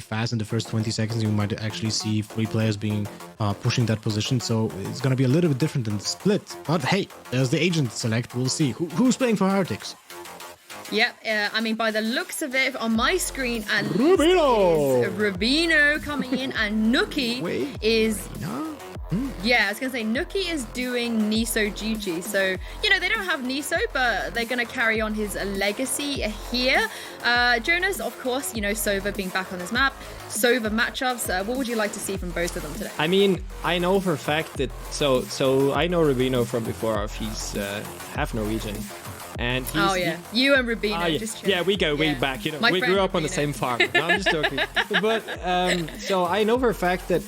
fast in the first 20 seconds. You might actually see 3 players being pushing that position. So it's going to be a little bit different than the split. But hey, there's the agent select. We'll see. Who's playing for Heretics? Yep, I mean, by the looks of it, on my screen, and Rubino coming in, and Nuki is... Yeah, I was going to say, Nuki is doing Niso duty. So, you know, they don't have Niso, but they're going to carry on his legacy here. Jonas, of course, you know, Sova being back on this map. Sova matchups, what would you like to see from both of them today? I mean, I know for a fact that... So I know Rubino from before. He's half Norwegian. And he's, oh yeah, you and Rubino. Just yeah, we go way back. You know, we grew up on the same farm. No, I'm just joking. But so I know for a fact that,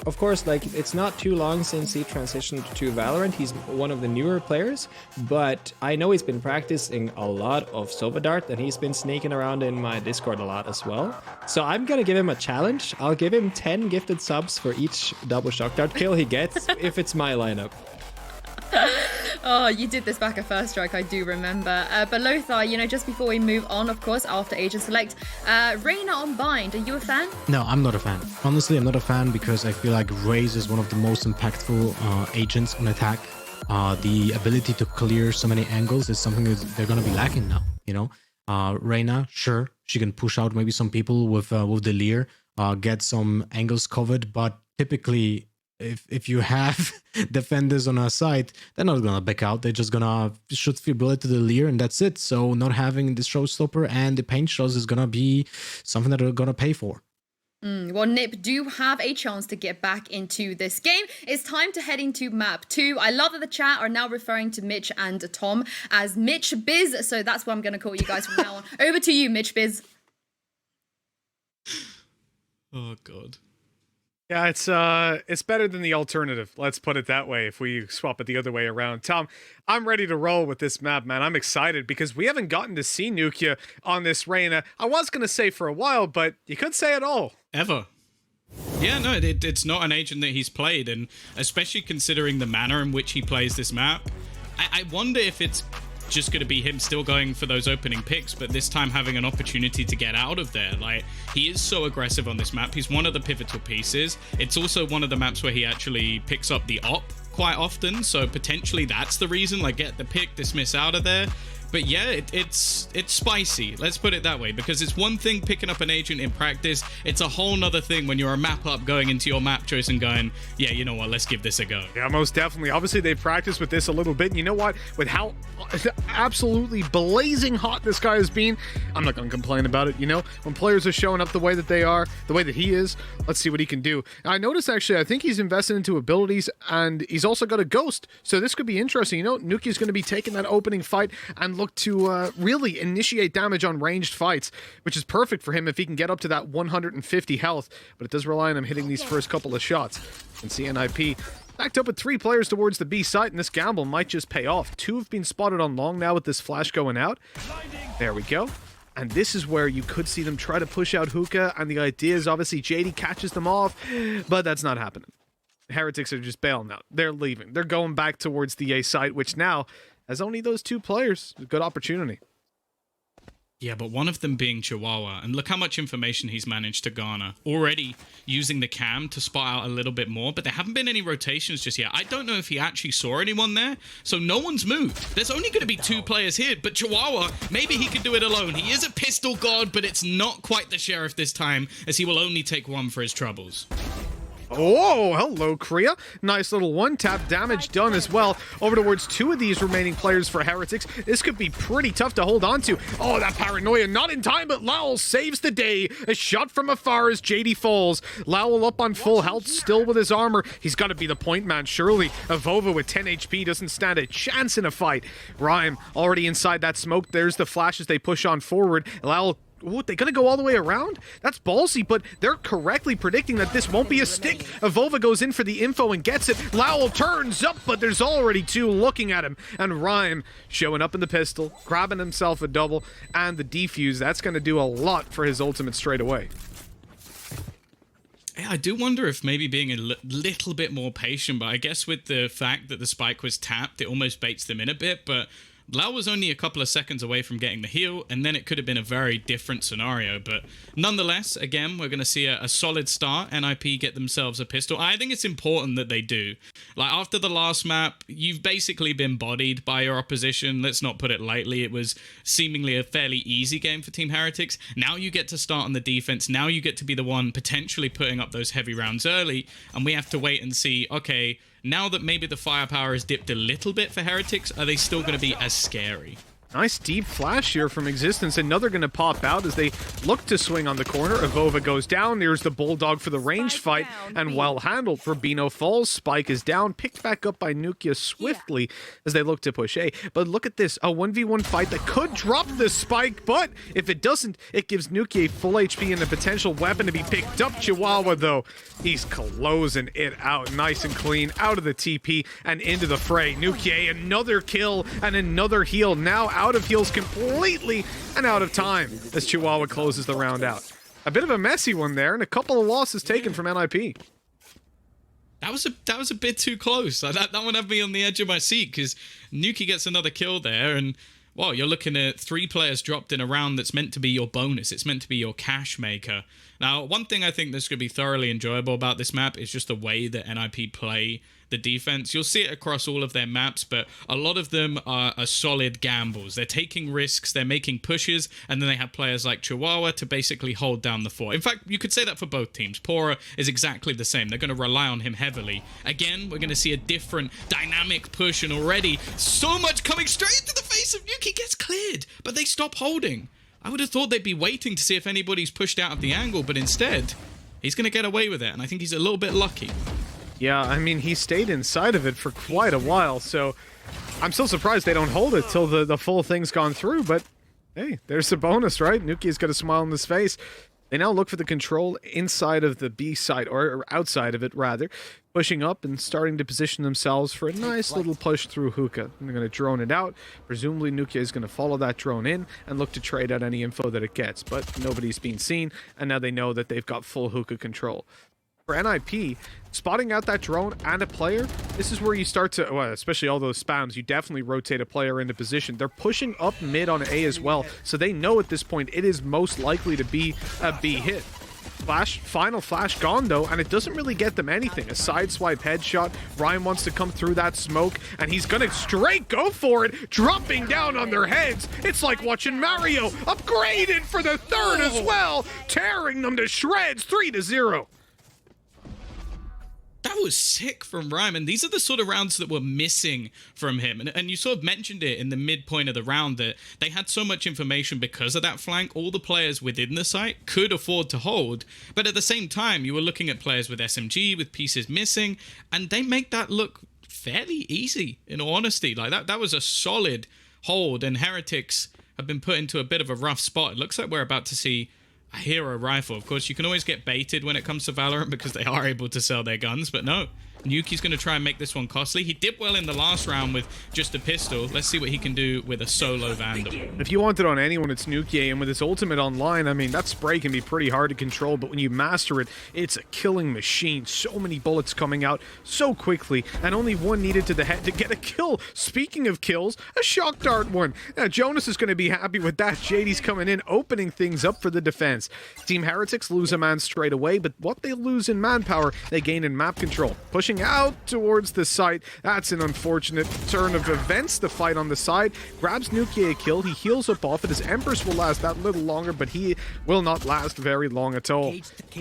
of course, like it's not too long since he transitioned to Valorant. He's one of the newer players, but I know he's been practicing a lot of Sova Dart, and he's been sneaking around in my Discord a lot as well. So I'm gonna give him a challenge. I'll give him 10 gifted subs for each double shock dart kill he gets if it's my lineup. Oh, you did this back at First Strike, I do remember. But Lothar, you know, just before we move on, of course, after Agent Select, Reyna on Bind, are you a fan? No, I'm not a fan. Honestly, I'm not a fan because I feel like Raze is one of the most impactful agents on attack. The ability to clear so many angles is something that they're going to be lacking now, you know? Reyna, sure, she can push out maybe some people with the Leer, get some angles covered, but typically... If you have defenders on our side, they're not gonna back out. They're just gonna shoot the bullet to the Leer, and that's it. So not having the showstopper and the paint shots is gonna be something that they're gonna pay for. Well, Nip do have a chance to get back into this game. It's time to head into map 2. I love that the chat are now referring to Mitch and Tom as Mitch Biz, so that's what I'm gonna call you guys from now on. Over to you, Mitch Biz. Oh God. Yeah, it's better than the alternative. Let's put it that way if we swap it the other way around. Tom, I'm ready to roll with this map, man. I'm excited because we haven't gotten to see Nukia on this Reyna. I was going to say for a while, but you could say it all. Ever. Yeah, no, it's not an agent that he's played, and especially considering the manner in which he plays this map, I wonder if it's just going to be him still going for those opening picks, but this time having an opportunity to get out of there. Like, he is so aggressive on this map. He's one of the pivotal pieces. It's also one of the maps where he actually picks up the op quite often, so potentially that's the reason, like, get the pick, dismiss out of there. But yeah, it's spicy, let's put it that way, because it's one thing picking up an agent in practice, it's a whole nother thing when you're a map up going into your map choice and going, yeah, you know what, let's give this a go. Yeah, most definitely. Obviously, they've practiced with this a little bit, and you know what? With how absolutely blazing hot this guy has been, I'm not going to complain about it, you know? When players are showing up the way that they are, the way that he is, let's see what he can do. And I noticed, actually, I think he's invested into abilities, and he's also got a ghost, so this could be interesting. You know, Nuki's going to be taking that opening fight and look to really initiate damage on ranged fights, which is perfect for him if he can get up to that 150 health, but it does rely on him hitting these first couple of shots. And CNIP backed up with 3 players towards the B site, and this gamble might just pay off. 2 have been spotted on long now with this flash going out. There we go. And this is where you could see them try to push out Hookah, and the idea is obviously JD catches them off, but that's not happening. Heretics are just bailing out. They're leaving. They're going back towards the A site, which now has only those 2 players. A good opportunity. Yeah, but one of them being Chihuahua, and look how much information he's managed to garner. Already using the cam to spot out a little bit more, but there haven't been any rotations just yet. I don't know if he actually saw anyone there, so no one's moved. There's only going to be 2 players here, but Chihuahua, maybe he could do it alone. He is a pistol god, but it's not quite the sheriff this time, as he will only take 1 for his troubles. Oh, hello, Kriya. Nice little one-tap damage done as well. Over towards 2 of these remaining players for Heretics. This could be pretty tough to hold on to. Oh, that paranoia, not in time, but Lowell saves the day. A shot from afar as JD falls. Lowell up on full health, still with his armor. He's got to be the point man, surely. Avova with 10 HP doesn't stand a chance in a fight. Rhyme already inside that smoke. There's the flash as they push on forward. Lowell, ooh, they gonna go all the way around? That's ballsy, but they're correctly predicting that this won't be a stick. Avova goes in for the info and gets it. Lowell turns up, but there's already 2 looking at him. And Rhyme showing up in the pistol, grabbing himself a double, and the defuse. That's gonna do a lot for his ultimate straight away. Yeah, I do wonder if maybe being a little bit more patient, but I guess with the fact that the spike was tapped, it almost baits them in a bit, but Lau was only a couple of seconds away from getting the heal, and then it could have been a very different scenario. But nonetheless, again, we're going to see a solid start. NIP get themselves a pistol. I think it's important that they do. Like, after the last map, you've basically been bodied by your opposition. Let's not put it lightly. It was seemingly a fairly easy game for Team Heretics. Now you get to start on the defense. Now you get to be the one potentially putting up those heavy rounds early, and we have to wait and see, okay, now that maybe the firepower has dipped a little bit for Heretics, are they still going to be as scary? Nice deep flash here from Existence. Another going to pop out as they look to swing on the corner. Avova goes down. There's the Bulldog for the range fight, and well handled. Rubino falls. Spike is down. Picked back up by Nukia swiftly as they look to push A. But look at this. A 1v1 fight that could drop the Spike, but if it doesn't, it gives Nukia full HP and a potential weapon to be picked up. Chihuahua, though, he's closing it out nice and clean out of the TP and into the fray. Nukia, another kill and another heal. Now out of heals completely and out of time as Chihuahua closes the round out. A bit of a messy one there, and a couple of losses taken from NIP. That was a bit too close. That one had me on the edge of my seat, because Nuki gets another kill there, and well, you're looking at 3 players dropped in a round that's meant to be your bonus. It's meant to be your cash maker. Now, one thing I think that's going to be thoroughly enjoyable about this map is just the way that NIP play the defense. You'll see it across all of their maps, but a lot of them are solid gambles. They're taking risks, they're making pushes, and then they have players like Chihuahua to basically hold down the fort. In fact, you could say that for both teams. Pora is exactly the same. They're going to rely on him heavily. Again, we're going to see a different dynamic push, and already so much coming straight into the face of Nuki gets cleared, but they stop holding. I would have thought they'd be waiting to see if anybody's pushed out of the angle, but instead, he's going to get away with it, and I think he's a little bit lucky. Yeah, I mean, he stayed inside of it for quite a while, so I'm still surprised they don't hold it till the full thing's gone through, but hey, there's the bonus, right? Nuki's got a smile on his face. They now look for the control inside of the B side, or outside of it, rather, pushing up and starting to position themselves for a nice little push through Hookah. They're going to drone it out. Presumably, Nukia is going to follow that drone in and look to trade out any info that it gets, but nobody's been seen, and now they know that they've got full Hookah control. For NIP, spotting out that drone and a player, this is where you start to, well, especially all those spams, you definitely rotate a player into position. They're pushing up mid on A as well, so they know at this point it is most likely to be a B hit. Final flash gone though, and it doesn't really get them anything. A sideswipe headshot. Ryan wants to come through that smoke, and he's gonna straight go for it, dropping down on their heads. It's like watching Mario upgraded for the third as well, tearing them to shreds, 3-0. That was sick from Ryman. These are the sort of rounds that were missing from him. And you sort of mentioned it in the midpoint of the round that they had so much information because of that flank. All the players within the site could afford to hold. But at the same time, you were looking at players with SMG, with pieces missing, and they make that look fairly easy, in all honesty. Like that was a solid hold, and Heretics have been put into a bit of a rough spot. It looks like we're about to see a hero rifle. Of course, you can always get baited when it comes to Valorant because they are able to sell their guns, but no. Nuki's going to try and make this one costly. He did well in the last round with just a pistol. Let's see what he can do with a solo Vandal. If you want it on anyone, it's Nuki, and with his ultimate online, I mean, that spray can be pretty hard to control, but when you master it, it's a killing machine. So many bullets coming out so quickly, and only one needed to the head to get a kill. Speaking of kills, a shock dart one. Now, Jonas is going to be happy with that. JD's coming in, opening things up for the defense. Team Heretics lose a man straight away, but what they lose in manpower, they gain in map control. Pushing out towards the site. That's an unfortunate turn of events. The fight on the side grabs Nuki a kill. He heals up off it. His Empress will last that little longer, but he will not last very long at all.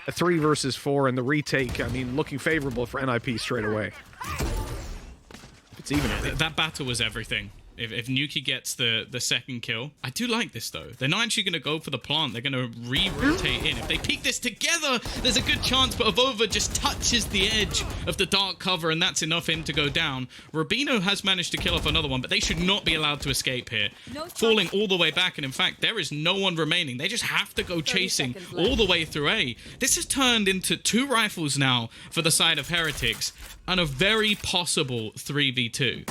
A 3 versus 4 and the retake, I mean, looking favorable for NIP straight away. It's even. That battle was everything. If Nuki gets the second kill. I do like this, though. They're not actually going to go for the plant. They're going to re-rotate in. If they peek this together, there's a good chance, but Avova just touches the edge of the dark cover, and that's enough for him to go down. Rubino has managed to kill off another one, but they should not be allowed to escape here. Falling all the way back, and in fact, there is no one remaining. They just have to go chasing all the way through A. This has turned into 2 rifles now for the side of Heretics, and a very possible 3v2.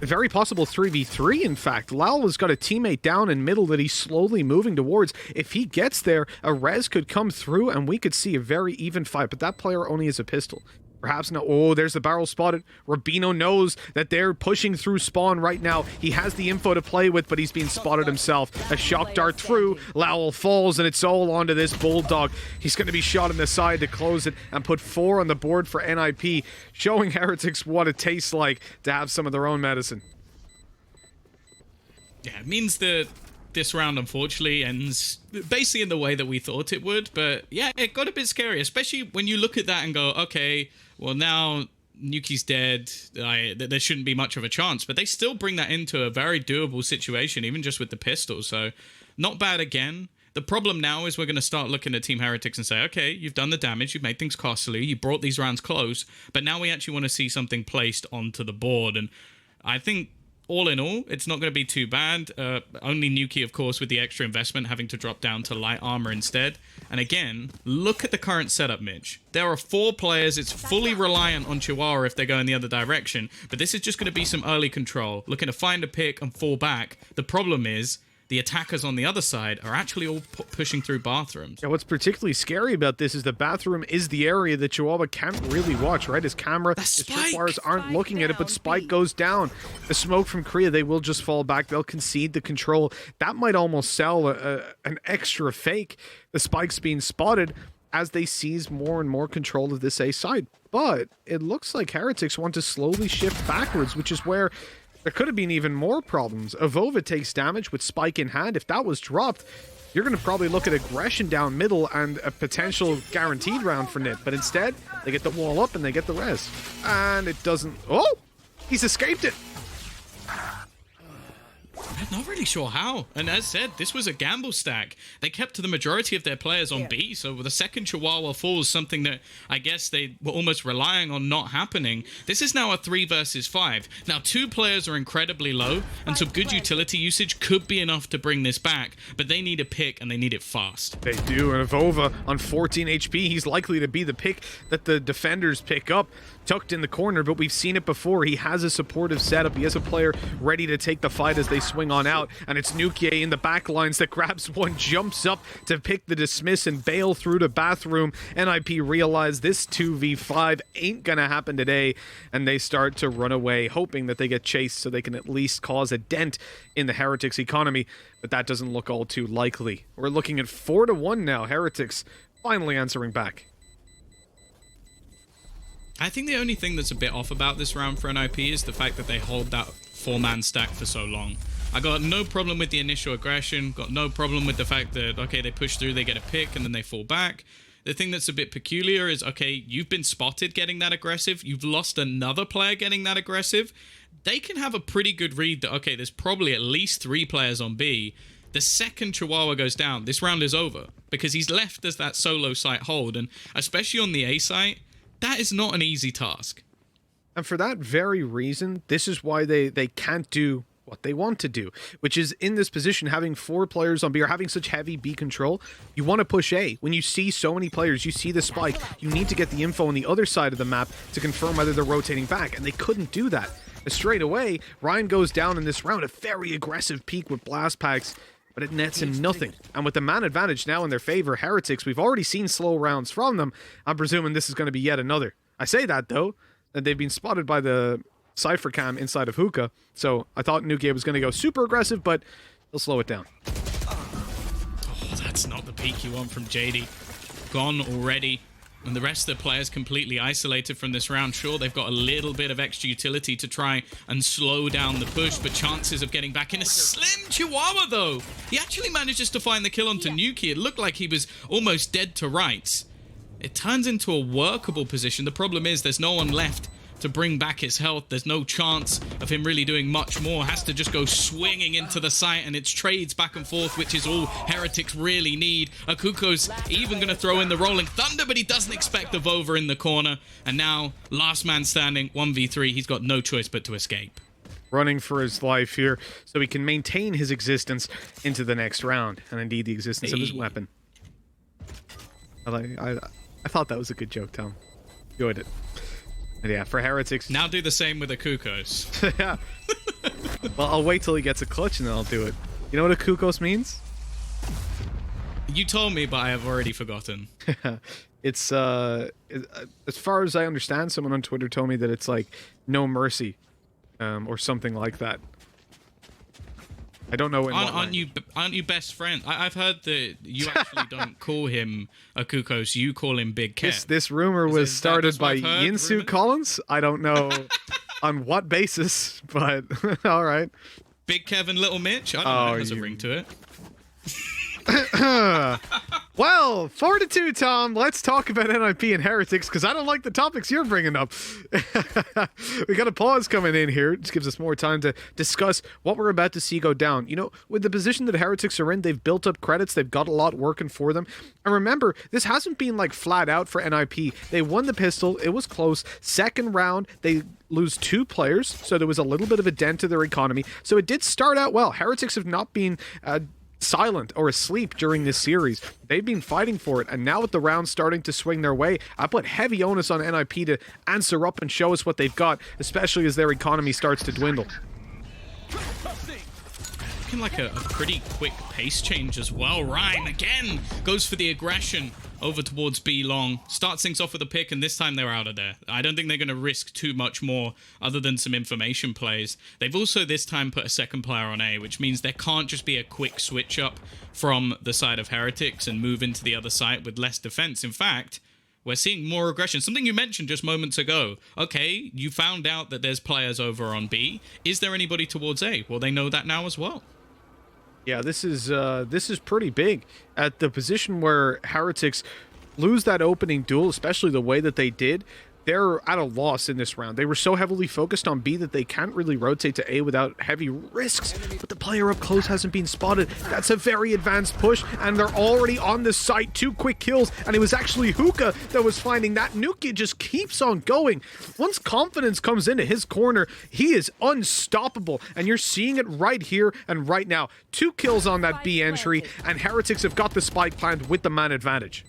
A very possible 3v3, in fact. Lal has got a teammate down in middle that he's slowly moving towards. If he gets there, a res could come through and we could see a very even fight, but that player only has a pistol. Perhaps no. Oh, there's the barrel spotted. Rubino knows that they're pushing through spawn right now. He has the info to play with, but he's being spotted himself. A shock dart through. Lowell falls, and it's all onto this Bulldog. He's going to be shot in the side to close it and put 4 on the board for NIP, showing Heretics what it tastes like to have some of their own medicine. Yeah, it means that this round unfortunately ends basically in the way that we thought it would, but yeah, it got a bit scary, especially when you look at that and go, okay, well now Nuki's dead, there shouldn't be much of a chance, but they still bring that into a very doable situation, even just with the pistol, so not bad again. The problem now is we're going to start looking at Team Heretics and say, okay, you've done the damage, you've made things costly, you brought these rounds close, but now we actually want to see something placed onto the board, and I think all in all, it's not going to be too bad. Only Nuki, of course, with the extra investment, having to drop down to light armor instead. And again, look at the current setup, Mitch. There are 4 players. It's fully reliant on Chihuahua if they go in the other direction. But this is just going to be some early control, looking to find a pick and fall back. The problem is the attackers on the other side are actually all pushing through bathrooms. Yeah, what's particularly scary about this is the bathroom is the area that Chihuahua can't really watch, right? His camera, his tripwires aren't looking at it, but Spike goes down. The smoke from Korea, they will just fall back. They'll concede the control. That might almost sell an extra fake. The Spike's being spotted as they seize more and more control of this A side. But it looks like Heretics want to slowly shift backwards, which is where there could have been even more problems. Avova takes damage with Spike in hand. If that was dropped, you're going to probably look at aggression down middle and a potential guaranteed round for Nip. But instead, they get the wall up and they get the res. And it doesn't... Oh! He's escaped it! I'm not really sure how. And as said, this was a gamble stack. They kept the majority of their players on B, so the second Chihuahua falls, something that I guess they were almost relying on not happening. This is now a 3 versus 5. Now, 2 players are incredibly low, and some good utility usage could be enough to bring this back, but they need a pick, and they need it fast. They do, and Avova on 14 HP, he's likely to be the pick that the defenders pick up. Tucked in the corner, but we've seen it before. He has a supportive setup. He has a player ready to take the fight as they swing on out, and it's Nukie in the back lines that grabs one, jumps up to pick the dismiss and bail through the bathroom. NIP realize this 2v5 ain't gonna happen today, and they start to run away, hoping that they get chased so they can at least cause a dent in the Heretics economy, but that doesn't look all too likely. We're looking at 4-1 now. Heretics finally answering back. I think the only thing that's a bit off about this round for NIP is the fact that they hold that 4-man stack for so long. I got no problem with the initial aggression, got no problem with the fact that, okay, they push through, they get a pick, and then they fall back. The thing that's a bit peculiar is, okay, you've been spotted getting that aggressive, you've lost another player getting that aggressive. They can have a pretty good read that, okay, there's probably at least 3 players on B. The second Chihuahua goes down, this round is over, because he's left as that solo site hold, and especially on the A site, that is not an easy task. And for that very reason, this is why they can't do what they want to do, which is in this position, having 4 players on B or having such heavy B control, you want to push A. When you see so many players, you see the spike, you need to get the info on the other side of the map to confirm whether they're rotating back, and they couldn't do that. And straight away, Ryan goes down in this round, a very aggressive peak with blast packs, but it nets him nothing. And with the man advantage now in their favor, Heretics, we've already seen slow rounds from them. I'm presuming this is going to be yet another. I say that, though, that they've been spotted by the Cypher Cam inside of Hookah, so I thought Nuke was going to go super aggressive, but he'll slow it down. Oh, that's not the peak you want from JD. Gone already. And the rest of the players completely isolated from this round. Sure, they've got a little bit of extra utility to try and slow down the push, but chances of getting back in a slim Chihuahua, though. He actually manages to find the kill onto Nuki. It looked like he was almost dead to rights. It turns into a workable position. The problem is there's no one left to bring back his health. There's no chance of him really doing much more. Has to just go swinging into the site, and it's trades back and forth, which is all Heretics really need. Akuko's even going to throw in the Rolling Thunder, but he doesn't expect the Vova in the corner. And now, last man standing, 1v3. He's got no choice but to escape. Running for his life here so he can maintain his existence into the next round, and indeed the existence of his weapon. I thought that was a good joke, Tom. Enjoyed it. And yeah, for Heretics... Now do the same with the Kukos. Yeah. Well, I'll wait till he gets a clutch and then I'll do it. You know what a Kukos means? You told me, but I have already forgotten. It's as far as I understand, someone on Twitter told me that it's like no mercy, or something like that. I don't know. Aren't you best friends? I've heard that you actually don't call him Akukos. You call him Big Kev. This rumor was started by Yinsu Collins. I don't know on what basis, but all right. Big Kev and Little Mitch. I don't know. It has a ring to it. Well, fortitude, Tom. Let's talk about NIP and Heretics, because I don't like the topics you're bringing up. We got a pause coming in here. It just gives us more time to discuss what we're about to see go down. You know, with the position that Heretics are in, they've built up credits. They've got a lot working for them. And remember, this hasn't been like flat out for NIP. They won the pistol. It was close. Second round, they lose 2 players, so there was a little bit of a dent to their economy. So it did start out well. Heretics have not been silent or asleep during this series. They've been fighting for it, and now with the round starting to swing their way, I put heavy onus on NIP to answer up and show us what they've got, especially as their economy starts to dwindle. Looking like a pretty quick pace change as well. Ryan again goes for the aggression over towards B long, starts things off with a pick, and this time they're out of there. I don't think they're going to risk too much more other than some information plays. They've also this time put a second player on A, which means there can't just be a quick switch up from the side of Heretics and move into the other side with less defense. In fact, we're seeing more aggression. Something you mentioned just moments ago. Okay, you found out that there's players over on B. Is there anybody towards A? Well, they know that now as well. Yeah, this is pretty big. At the position where Heretics lose that opening duel, especially the way that they did, they're at a loss in this round. They were so heavily focused on B that they can't really rotate to A without heavy risks, but the player up close hasn't been spotted. That's a very advanced push, and they're already on the site. 2 quick kills, and it was actually Hookah that was finding that. Nuki just keeps on going. Once confidence comes into his corner, he is unstoppable, and you're seeing it right here and right now. 2 kills on that B entry, and Heretics have got the spike planned with the man advantage.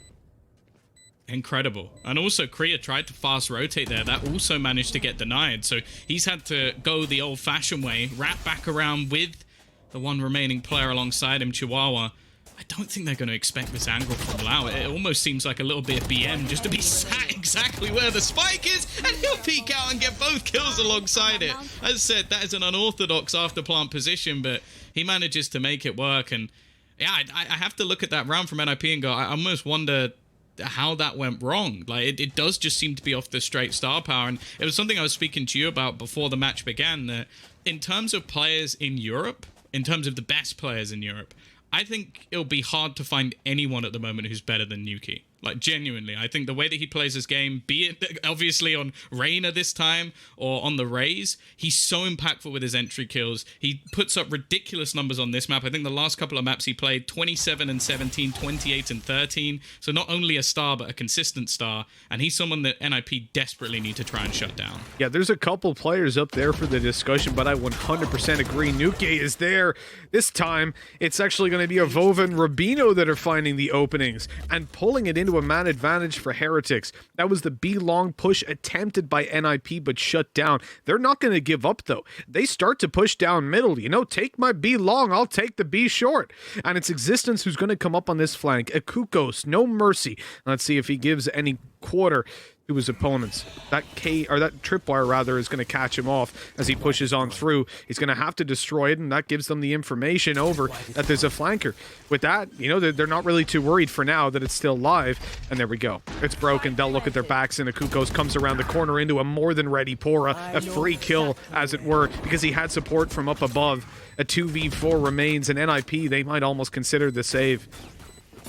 Incredible. And also Kriya tried to fast rotate there. That also managed to get denied. So he's had to go the old-fashioned way, wrap back around with the one remaining player alongside him, Chihuahua. I don't think they're going to expect this angle from Lau. It almost seems like a little bit of BM just to be sat exactly where the spike is, and he'll peek out and get both kills alongside it. As I said, that is an unorthodox after-plant position, but he manages to make it work. And yeah, I have to look at that round from NIP and go, I almost wonder how that went wrong. Like it does just seem to be off the straight star power, and it was something I was speaking to you about before the match began, that in terms of players in Europe, in terms of the best players in Europe, I think it'll be hard to find anyone at the moment who's better than Nuki. Like, genuinely, I think the way that he plays his game, be it obviously on Reyna this time or on the Rays, he's so impactful with his entry kills. He puts up ridiculous numbers on this map. I think the last couple of maps he played, 27 and 17, 28 and 13. So not only a star, but a consistent star. And he's someone that NIP desperately need to try and shut down. Yeah, there's a couple players up there for the discussion, but I 100% agree. Nuki is there. This time, it's actually going to be Avova and Rubino that are finding the openings and pulling it into a man advantage for Heretics. That was the B long push attempted by NIP but shut down. They're not going to give up though. They start to push down middle. You know, take my B long, I'll take the B short. And it's Existence who's going to come up on this flank. Akukos, no mercy. Let's see if he gives any quarter to his opponents. That tripwire rather is going to catch him off as he pushes on through. He's going to have to destroy it, and that gives them the information over that there's a flanker. With that, you know, they're not really too worried for now that it's still live, and there we go. It's broken. They'll look at their backs, and Akukos comes around the corner into a more than ready Pora, a free kill, as it were, because he had support from up above. A 2v4 remains, and NIP, they might almost consider the save.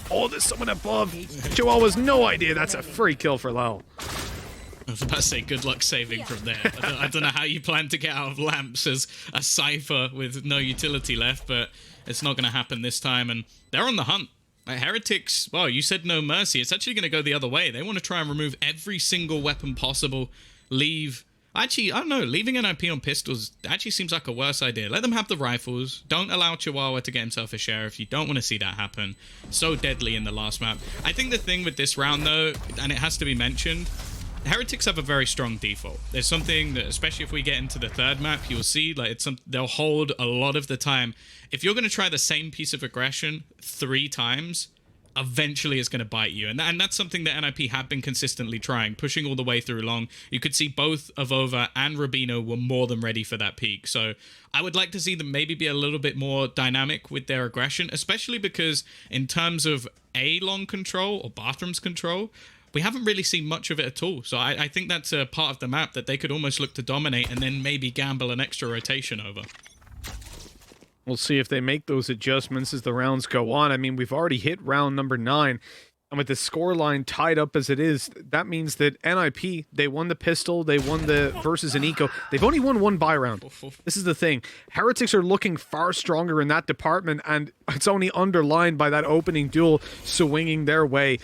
Oh, there's someone above. Chihuahua's no idea that's a free kill for Lau. I was about to say, good luck saving from there. I don't know how you plan to get out of lamps as a Cypher with no utility left, but it's not going to happen this time, and they're on the hunt. Like, Heretics, well, you said no mercy. It's actually going to go the other way. They want to try and remove every single weapon possible, leave... Actually, I don't know, leaving NIP on pistols actually seems like a worse idea. Let them have the rifles. Don't allow Chihuahua to get himself a sheriff. You don't want to see that happen. So deadly in the last map. I think the thing with this round, though, and it has to be mentioned, Heretics have a very strong default. There's something that, especially if we get into the third map, you'll see, like, they'll hold a lot of the time. If you're going to try the same piece of aggression 3 times, eventually it's going to bite you. And that's something that NIP have been consistently trying, pushing all the way through long. You could see both Avova and Rubino were more than ready for that peak. So I would like to see them maybe be a little bit more dynamic with their aggression, especially because in terms of A long control or bathrooms control, we haven't really seen much of it at all. So I think that's a part of the map that they could almost look to dominate and then maybe gamble an extra rotation over. We'll see if they make those adjustments as the rounds go on. I mean, we've already hit round number 9. And with the scoreline tied up as it is, that means that NIP, they won the pistol, they won the versus an eco. They've only won 1 buy round. This is the thing. Heretics are looking far stronger in that department, and it's only underlined by that opening duel swinging their way.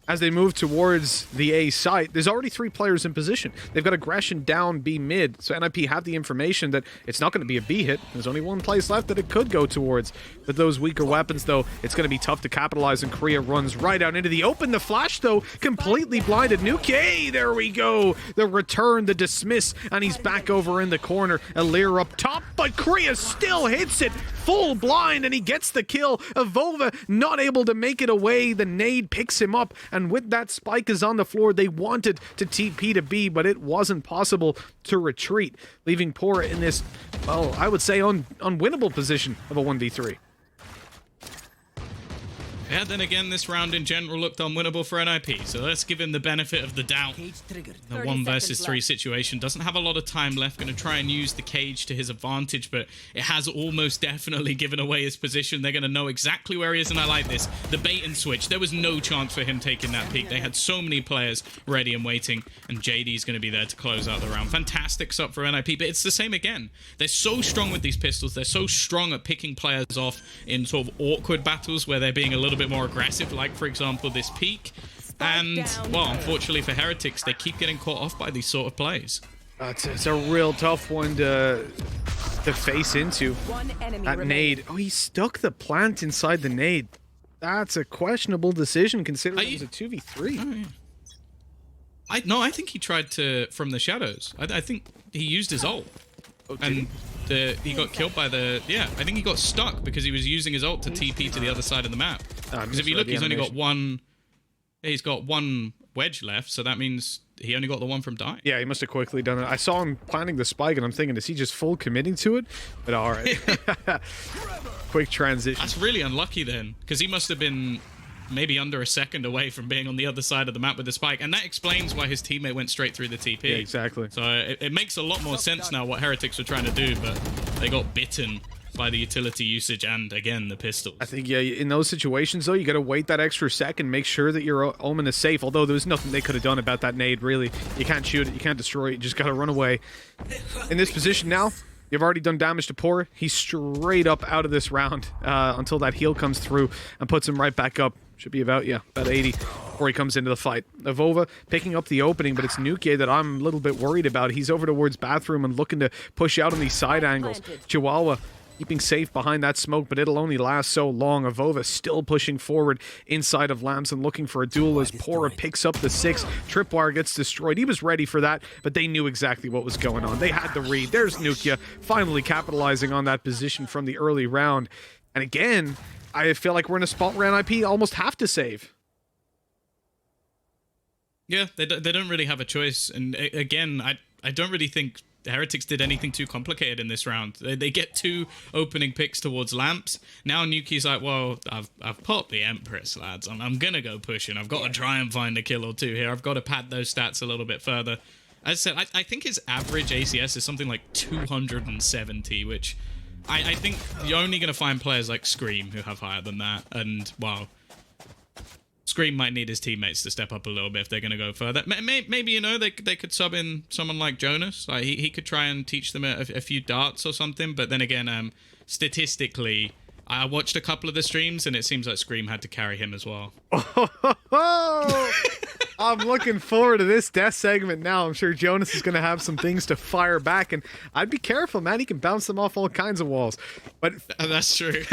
As they move towards the A site, there's already 3 players in position. They've got aggression down B mid, so NIP have the information that it's not going to be a B hit. There's only 1 place left that it could go towards. With those weaker weapons, though, it's going to be tough to capitalize, and Korea runs right out into the open. The flash, though, completely blinded Nuke. Hey, there we go. The return, the dismiss, and he's back over in the corner. Alir up top, but Korea still hits it. Full blind, and he gets the kill. Avova not able to make it away. The nade picks him up, and with that, Spike is on the floor. They wanted to TP to B, but it wasn't possible to retreat, leaving Pora in this, well, I would say unwinnable position of a 1v3. Yeah, then again, this round in general looked unwinnable for NIP, so let's give him the benefit of the doubt. The 1 versus 3 situation doesn't have a lot of time left, going to try and use the cage to his advantage, but it has almost definitely given away his position. They're going to know exactly where he is, and I like this. The bait and switch, there was no chance for him taking that peak. They had so many players ready and waiting, and JD's going to be there to close out the round. Fantastic sub for NIP, but it's the same again. They're so strong with these pistols. They're so strong at picking players off in sort of awkward battles where they're being a little bit more aggressive, like for example this peak, and well, unfortunately for Heretics, they keep getting caught off by these sort of plays. It's a real tough one to face into. That nade. Oh, he stuck the plant inside the nade. That's a questionable decision considering it was a 2v3. Oh, yeah. I think he tried to from the shadows. I think he used his ult, and he got killed by the... Yeah, I think he got stuck because he was using his ult to TP to the other side of the map. Because if you look, he's only got 1... Yeah, he's got 1 wedge left, so that means he only got the one from dying. Yeah, he must have quickly done it. I saw him planting the spike, and I'm thinking, is he just full committing to it? But all right. Quick transition. That's really unlucky then, because he must have been maybe under a second away from being on the other side of the map with the spike, and that explains why his teammate went straight through the TP. Yeah, exactly. So it makes a lot more sense now what Heretics were trying to do, but they got bitten by the utility usage and, again, the pistols. I think, yeah, in those situations, though, you got to wait that extra second, make sure that your Omen is safe, although there's nothing they could have done about that nade, really. You can't shoot it, you can't destroy it, you just got to run away. In this position now, you've already done damage to Pora. He's straight up out of this round until that heal comes through and puts him right back up. Should be about 80 before he comes into the fight. Avova picking up the opening, but it's Nuke that I'm a little bit worried about. He's over towards bathroom and looking to push out on these side angles. Chihuahua keeping safe behind that smoke, but it'll only last so long. Avova still pushing forward inside of Lamps and looking for a duel as Pora picks up the 6. Tripwire gets destroyed. He was ready for that, but they knew exactly what was going on. They had the read. There's Nukia finally capitalizing on that position from the early round. And again, I feel like we're in a spot where NIP almost have to save. Yeah, they don't really have a choice. And again, I don't really think Heretics did anything too complicated in this round. They get 2 opening picks towards Lamps. Now Nuki's like, well, I've popped the Empress, lads. I'm going to go pushing. I've got to try and find a kill or 2 here. I've got to pad those stats a little bit further. As I said, I think his average ACS is something like 270, which I think you're only going to find players like Scream who have higher than that. And, well, Scream might need his teammates to step up a little bit if they're going to go further. Maybe, you know, they could sub in someone like Jonas. Like he could try and teach them a few darts or something. But then again, statistically, I watched a couple of the streams and it seems like Scream had to carry him as well. I'm looking forward to this death segment now. I'm sure Jonas is going to have some things to fire back, and I'd be careful, man. He can bounce them off all kinds of walls. But that's true.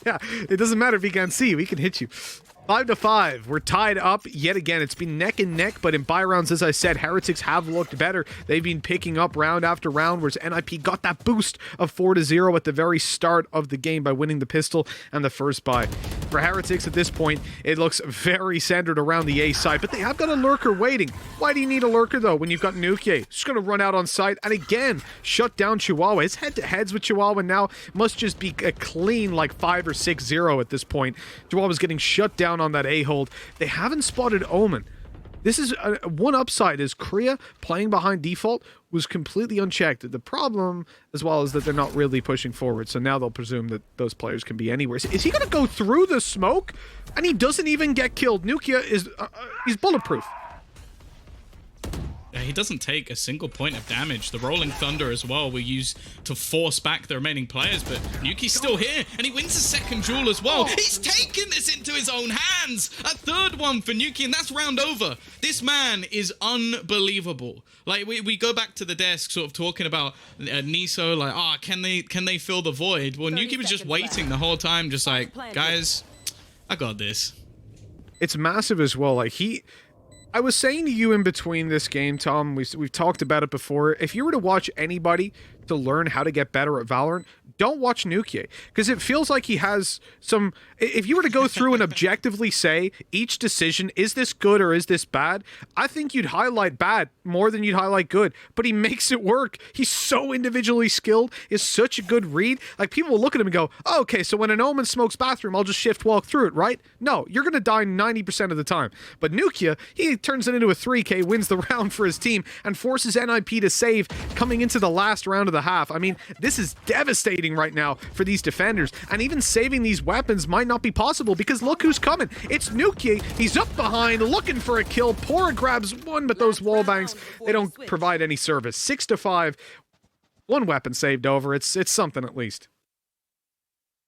Yeah, it doesn't matter if he can't see you. He can hit you. 5-5. We're tied up yet again. It's been neck and neck, but in buy rounds, as I said, Heretics have looked better. They've been picking up round after round, whereas NIP got that boost of 4-0 at the very start of the game by winning the pistol and the first buy. For Heretics at this point, it looks very centered around the A side, but they have got a lurker waiting. Why do you need a lurker, though, when you've got Nukie? Just going to run out on site and again shut down Chihuahua. His head-to-heads with Chihuahua now must just be a clean like 5 or 6-0 at this point. Chihuahua's getting shut down on that A-hold. They haven't spotted Omen. This is one upside is Korea playing behind default was completely unchecked. The problem as well is that they're not really pushing forward. So now they'll presume that those players can be anywhere. Is he going to go through the smoke? And he doesn't even get killed. Nukia is he's bulletproof. He doesn't take a single point of damage. The Rolling Thunder as well were used to force back the remaining players, but Nuki's still here, and he wins a second duel as well. He's taken this into his own hands! A third one for Nuki, and that's round over. This man is unbelievable. Like, we go back to the desk sort of talking about Niso, like, can they fill the void? Well, Nuki was just waiting the whole time, just like, guys, I got this. It's massive as well. Like, I was saying to you in between this game, Tom, we've talked about it before. If you were to watch anybody to learn how to get better at Valorant, don't watch Nukie, because it feels like he has some... If you were to go through and objectively say each decision, is this good or is this bad? I think you'd highlight bad more than you'd highlight good, but he makes it work. He's so individually skilled, is such a good read. Like, people will look at him and go, oh, okay, so when an Omen smokes bathroom, I'll just shift walk through it, right? No, you're going to die 90% of the time. But Nukia, he turns it into a 3K, wins the round for his team, and forces NIP to save coming into the last round of the half. I mean, this is devastating right now for these defenders, and even saving these weapons might not be possible because look who's coming. It's Nuki. He's up behind looking for a kill. Pora grabs one, but those wall bangs, they don't provide any service. 6-5, one weapon saved over. It's something at least.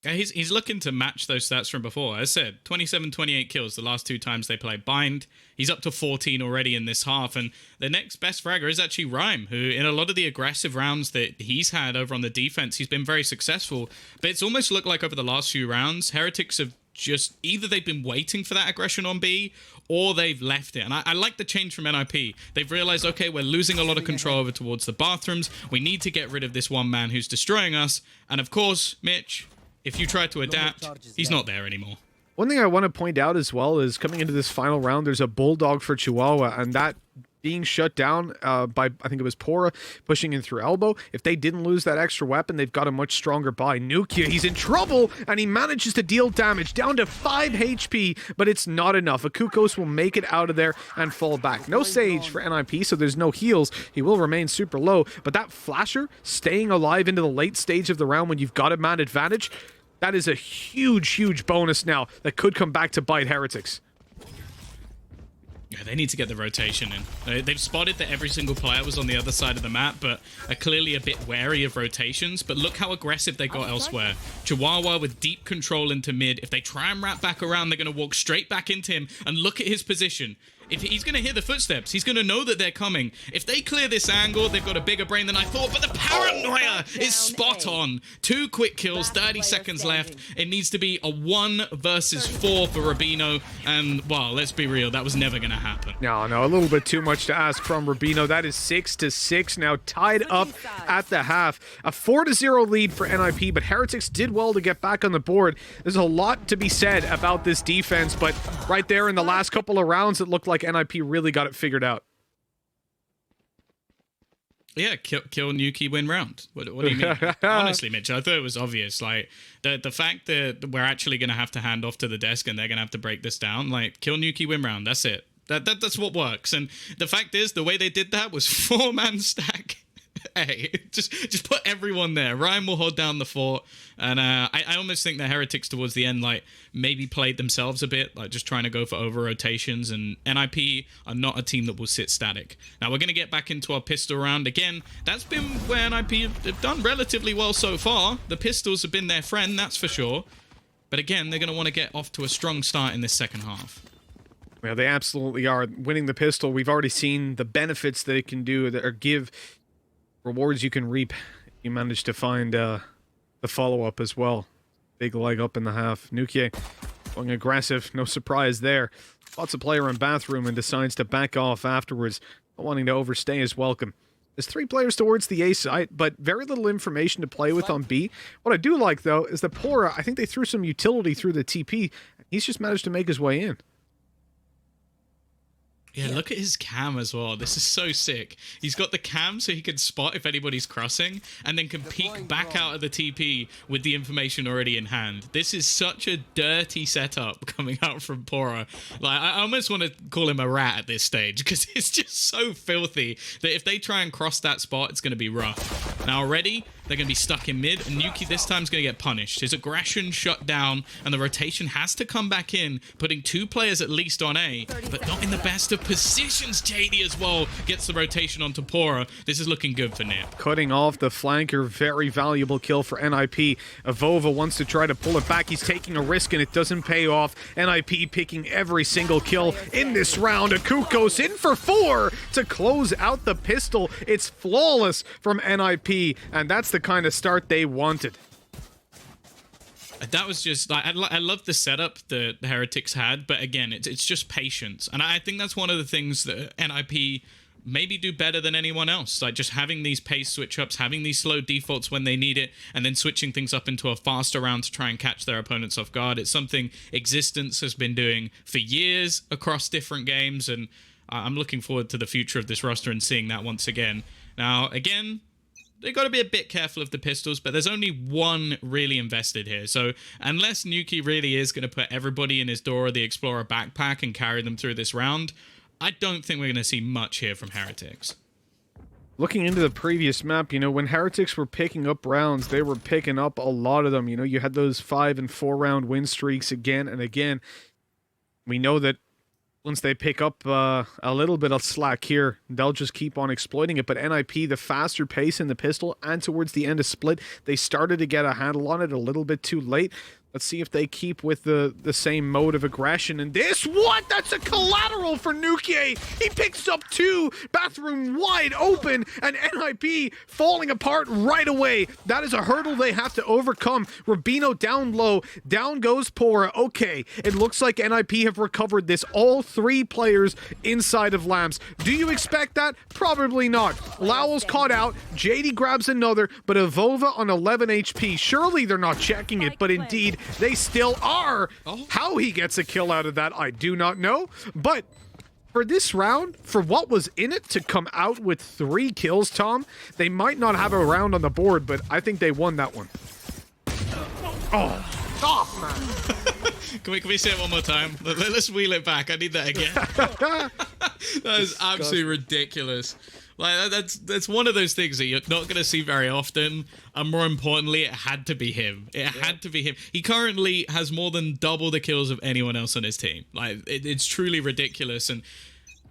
Yeah, he's looking to match those stats from before. As I said, 27, 28 kills the last 2 times they played Bind. He's up to 14 already in this half, and the next best fragger is actually Rhyme, who in a lot of the aggressive rounds that he's had over on the defense, he's been very successful. But it's almost looked like over the last few rounds, Heretics have just, either they've been waiting for that aggression on B, or they've left it. And I like the change from NIP. They've realized, okay, we're losing a lot of control over towards the bathrooms. We need to get rid of this one man who's destroying us. And of course, Mitch, if you try to adapt, he's not there anymore. One thing I want to point out as well is coming into this final round, there's a Bulldog for Chihuahua, and that being shut down by, I think it was Pora, pushing in through elbow. If they didn't lose that extra weapon, they've got a much stronger buy. Nukia, he's in trouble, and he manages to deal damage down to 5 HP, but it's not enough. Akukos will make it out of there and fall back. No Sage for NIP, so there's no heals. He will remain super low, but that Flasher staying alive into the late stage of the round when you've got a man advantage, that is a huge, huge bonus now that could come back to bite Heretics. Yeah, they need to get the rotation in. They've spotted that every single player was on the other side of the map, but are clearly a bit wary of rotations. But look how aggressive they got elsewhere. Chihuahua with deep control into mid. If they try and wrap back around, they're going to walk straight back into him. And look at his position. If he's going to hear the footsteps, he's going to know that they're coming. If they clear this angle, they've got a bigger brain than I thought. But the paranoia is spot on. 2 quick kills, 30 seconds left. It needs to be a 1 versus 4 for Rubino. And, well, let's be real, that was never going to happen. No, a little bit too much to ask from Rubino. That is 6-6 now, tied up at the half. A 4-0 lead for NIP, but Heretics did well to get back on the board. There's a lot to be said about this defense, but right there in the last couple of rounds, it looked like NIP really got it figured out. Yeah, kill Nuki, win round. What do you mean? Honestly, Mitch, I thought it was obvious. Like, the fact that we're actually going to have to hand off to the desk and they're going to have to break this down, like, kill Nuki, win round. That's it. That's what works. And the fact is, the way they did that was 4-man stack. Hey, just put everyone there. Ryan will hold down the fort. And I almost think the Heretics towards the end, like, maybe played themselves a bit, like just trying to go for over rotations. And NIP are not a team that will sit static. Now, we're going to get back into our pistol round. Again, that's been where NIP have done relatively well so far. The pistols have been their friend, that's for sure. But again, they're going to want to get off to a strong start in this second half. Yeah, they absolutely are. Winning the pistol, we've already seen the benefits that it can do, or give rewards you can reap. You manage to find the follow-up as well. Big leg up in the half. Nukie going aggressive, no surprise there. Spots a player in bathroom and decides to back off afterwards, not wanting to overstay his welcome. There's 3 players towards the A site, but very little information to play with on B. What I do like, though, is that Pora, I think they threw some utility through the TP. he's just managed to make his way in. Yeah, look at his cam as well. This is so sick. He's got the cam so he can spot if anybody's crossing and then can peek back out of the TP with the information already in hand. This is such a dirty setup coming out from Pora. Like, I almost want to call him a rat at this stage because it's just so filthy that if they try and cross that spot, it's going to be rough. Now already, they're going to be stuck in mid, and Nuki this time is going to get punished. His aggression shut down, and the rotation has to come back in, putting 2 players at least on A, but not in the best of positions. JD as well gets the rotation onto Pora. This is looking good for Nip. Cutting off the flanker, very valuable kill for NIP. Avova wants to try to pull it back. He's taking a risk, and it doesn't pay off. NIP picking every single kill in this round. Akukos in for 4 to close out the pistol. It's flawless from NIP, and that's the kind of start they wanted. That was just like I love the setup that the Heretics had, but again, it's just patience, and I think that's one of the things that NIP maybe do better than anyone else. Like just having these pace switch ups, having these slow defaults when they need it, and then switching things up into a faster round to try and catch their opponents off guard. It's something Existence has been doing for years across different games, and I'm looking forward to the future of this roster and seeing that once again. Now, again, they got to be a bit careful of the pistols, but there's only one really invested here. So unless Nuki really is going to put everybody in his Dora the Explorer backpack and carry them through this round, I don't think we're going to see much here from Heretics. Looking into the previous map, you know, when Heretics were picking up rounds, they were picking up a lot of them. You know, you had those 5- and 4-round win streaks again and again. We know that once they pick up a little bit of slack here, they'll just keep on exploiting it. But NIP, the faster pace in the pistol, and towards the end of Split, they started to get a handle on it a little bit too late. Let's see if they keep with the same mode of aggression. And this, what? That's a collateral for Nuki. He picks up 2, bathroom wide open, and NIP falling apart right away. That is a hurdle they have to overcome. Rubino down low, down goes Pora. Okay, it looks like NIP have recovered this. All 3 players inside of Lamps. Do you expect that? Probably not. Lowell's caught out. JD grabs another, but Avova on 11 HP. Surely they're not checking it, but indeed, they still are. How he gets a kill out of that, I do not know. But for this round, for what was in it to come out with 3 kills, Tom, they might not have a round on the board, but I think they won that one. Oh, stop, man. Can we say it one more time? Let's wheel it back. I need that again. That is absolutely ridiculous. Like that's one of those things that you're not going to see very often, and more importantly, it had to be him. It had to be him. He currently has more than double the kills of anyone else on his team. Like it's truly ridiculous, and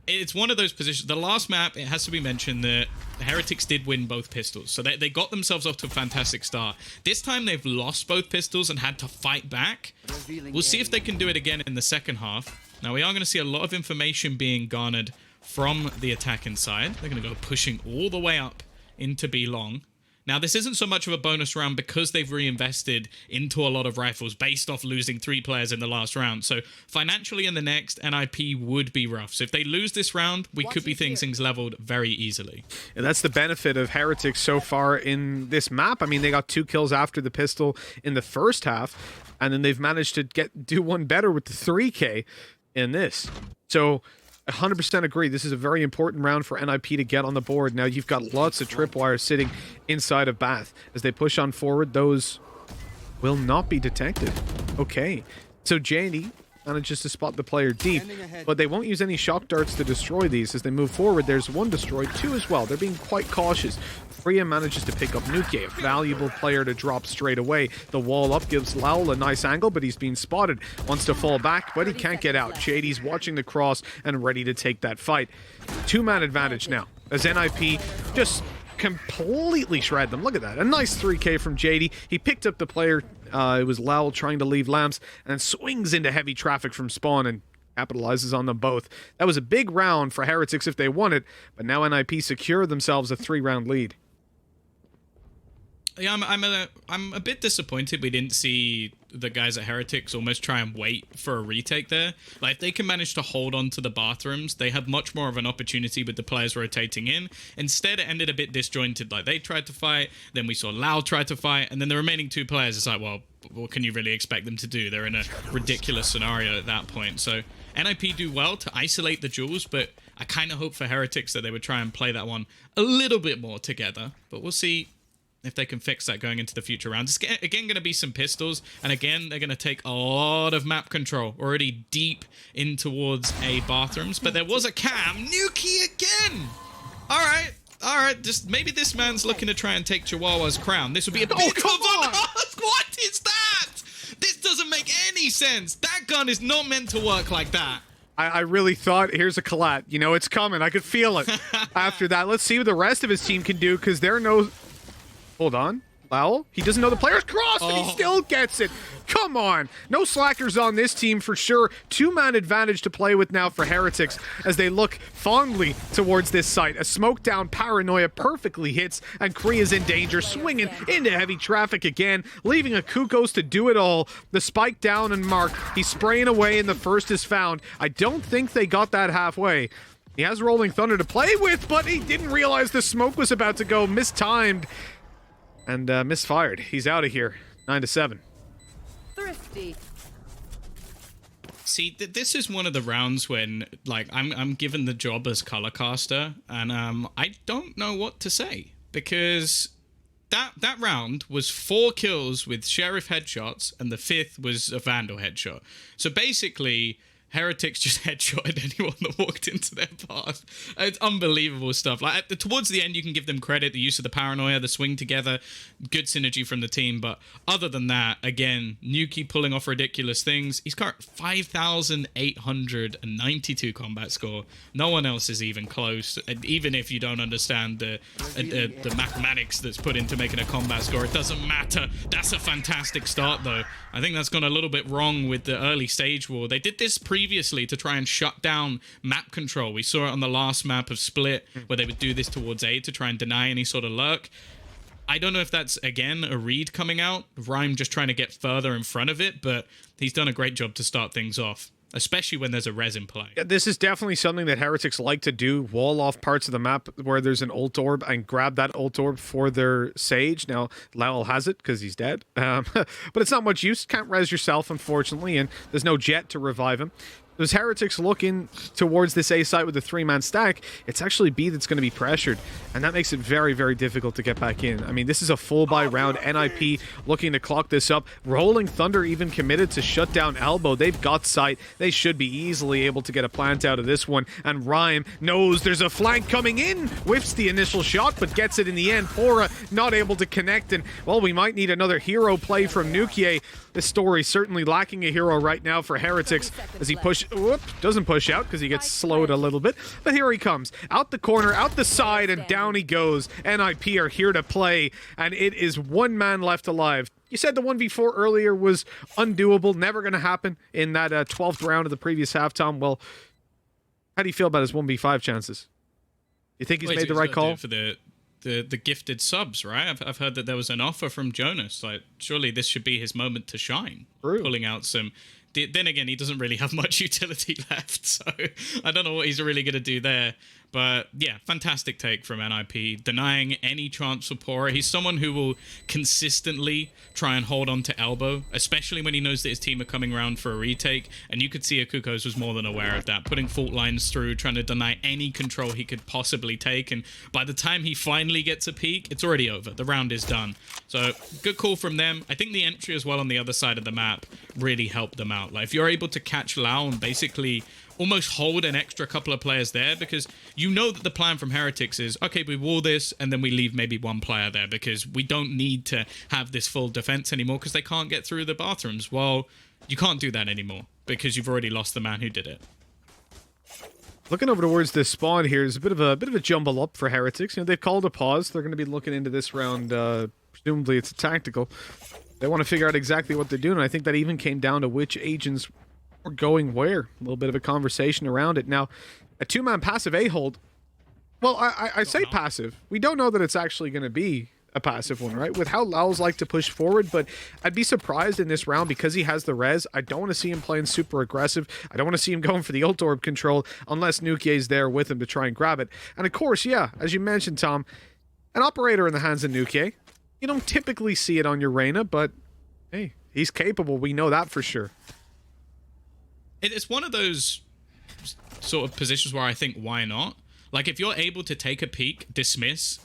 it's one of those positions. The last map, it has to be mentioned that the Heretics did win both pistols, so they got themselves off to a fantastic start. This time they've lost both pistols and had to fight back. We'll see if they can do it again in the second half. Now we are going to see a lot of information being garnered from the attack inside. They're going to go pushing all the way up into B long. Now, this isn't so much of a bonus round because they've reinvested into a lot of rifles based off losing 3 players in the last round. So financially in the next, NIP would be rough. So if they lose this round, we could be seeing things leveled very easily. And that's the benefit of Heretics so far in this map. I mean, they got 2 kills after the pistol in the first half, and then they've managed to do one better with the 3K in this. So 100% agree. This is a very important round for NIP to get on the board. Now you've got lots of tripwires sitting inside of Bath. As they push on forward, those will not be detected. Okay, so JD manages to spot the player deep, but they won't use any shock darts to destroy these. As they move forward, there's 1 destroyed, 2 as well. They're being quite cautious. Freya manages to pick up Nuke, a valuable player to drop straight away. The wall up gives Lowell a nice angle, but he's being spotted. Wants to fall back, but he can't get out. JD's watching the cross and ready to take that fight. 2-man advantage now, as NIP just completely shred them. Look at that. A nice 3K from JD. He picked up the player. It was Lowell trying to leave Lamps and swings into heavy traffic from spawn and capitalizes on them both. That was a big round for Heretics if they won it, but now NIP secure themselves a 3-round lead. Yeah, I'm a bit disappointed we didn't see the guys at Heretics almost try and wait for a retake there. Like, if they can manage to hold on to the bathrooms, they have much more of an opportunity with the players rotating in. Instead, it ended a bit disjointed. Like, they tried to fight, then we saw Lau try to fight, and then the remaining two players, it's like, well, what can you really expect them to do? They're in a ridiculous scenario at that point. So NIP do well to isolate the duels, but I kind of hope for Heretics that they would try and play that one a little bit more together. But we'll see if they can fix that going into the future rounds. It's again going to be some pistols, and again, they're going to take a lot of map control already deep in towards A bathrooms. But there was a cam. Nuki again! Alright, just maybe this man's looking to try and take Chihuahua's crown. This would be a bit of an ask. What is that? This doesn't make any sense. That gun is not meant to work like that. I really thought, here's a collat. You know, it's coming. I could feel it. After that, let's see what the rest of his team can do, because there are no... Hold on. Lowell? He doesn't know the player's crossed, and he still gets it. Come on. No slackers on this team for sure. Two-man advantage to play with now for Heretics as they look fondly towards this site. A smoke down paranoia perfectly hits, and Kree is in danger, swinging into heavy traffic again, leaving a Kukos to do it all. The spike down and marked. He's spraying away, and the first is found. I don't think they got that halfway. He has Rolling Thunder to play with, but he didn't realize the smoke was about to go. Mistimed. And misfired. He's out of here. 9-7. Thrifty. See, this is one of the rounds when, like, I'm given the job as color caster, and I don't know what to say, because that round was 4 kills with Sheriff headshots, and the 5th was a Vandal headshot. So basically, Heretics just headshotted anyone that walked into their path. It's unbelievable stuff. Like, towards the end, you can give them credit. The use of the paranoia, the swing together, good synergy from the team. But other than that, again, Nuki pulling off ridiculous things. He's got 5,892 combat score. No one else is even close. And even if you don't understand the mathematics that's put into making a combat score, it doesn't matter. That's a fantastic start, though. I think that's gone a little bit wrong with the early stage war. They did this previously to try and shut down map control. We saw it on the last map of Split, where they would do this towards A to try and deny any sort of lurk. I don't know if that's, again, a read coming out. Rhyme just trying to get further in front of it, but he's done a great job to start things off, especially when there's a res in play. Yeah, this is definitely something that Heretics like to do, wall off parts of the map where there's an ult orb and grab that ult orb for their Sage. Now, Lowell has it because he's dead, but it's not much use. Can't res yourself, unfortunately, and there's no jet to revive him. As Heretics looking towards this A site with a 3-man stack, it's actually B that's going to be pressured, and that makes it very, very difficult to get back in. I mean, this is a full buy round. NIP looking to clock this up. Rolling Thunder even committed to shut down Elbow. They've got sight. They should be easily able to get a plant out of this one, and Rhyme knows there's a flank coming in. Whiffs the initial shot, but gets it in the end. Pora not able to connect, and, well, we might need another hero play from Nukier. This story certainly lacking a hero right now for Heretics as he doesn't push out because he gets slowed a little bit. But here he comes. Out the corner, out the side, and down he goes. NIP are here to play, and it is one man left alive. You said the 1v4 earlier was undoable, never going to happen in that 12th round of the previous halftime. Well, how do you feel about his 1v5 chances? You think he's made the right call? For the gifted subs, right? I've heard that there was an offer from Jonas. Like, surely this should be his moment to shine. True. Pulling out some... Then again, he doesn't really have much utility left, so I don't know what he's really going to do there. But yeah, fantastic take from NIP, denying any chance for Pora. He's someone who will consistently try and hold on to Elbow, especially when he knows that his team are coming around for a retake. And you could see Akukos was more than aware of that, putting fault lines through, trying to deny any control he could possibly take. And by the time he finally gets a peek, it's already over. The round is done. So good call from them. I think the entry as well on the other side of the map really helped them out. Like, if you're able to catch Lau and basically almost hold an extra couple of players there, because you know that the plan from Heretics is, okay, we wall this and then we leave maybe one player there because we don't need to have this full defense anymore because they can't get through the bathrooms. Well, you can't do that anymore because you've already lost the man who did it. Looking over towards this spawn here is a bit of a jumble up for Heretics. You know, they've called a pause. They're going to be looking into this round. Presumably it's a tactical. They want to figure out exactly what they're doing. I think that even came down to which agents were going where. A little bit of a conversation around it. Now, a 2-man passive A hold. Well, I say passive. We don't know that it's actually going to be a passive one, right? With how Lao's like to push forward, but I'd be surprised in this round because he has the res. I don't want to see him playing super aggressive. I don't want to see him going for the ult orb control unless Nuki's there with him to try and grab it. And of course, yeah, as you mentioned, Tom, an operator in the hands of Nuki. You don't typically see it on your Reyna, but hey, he's capable. We know that for sure. It's one of those sort of positions where I think, why not? Like, if you're able to take a peek, dismiss,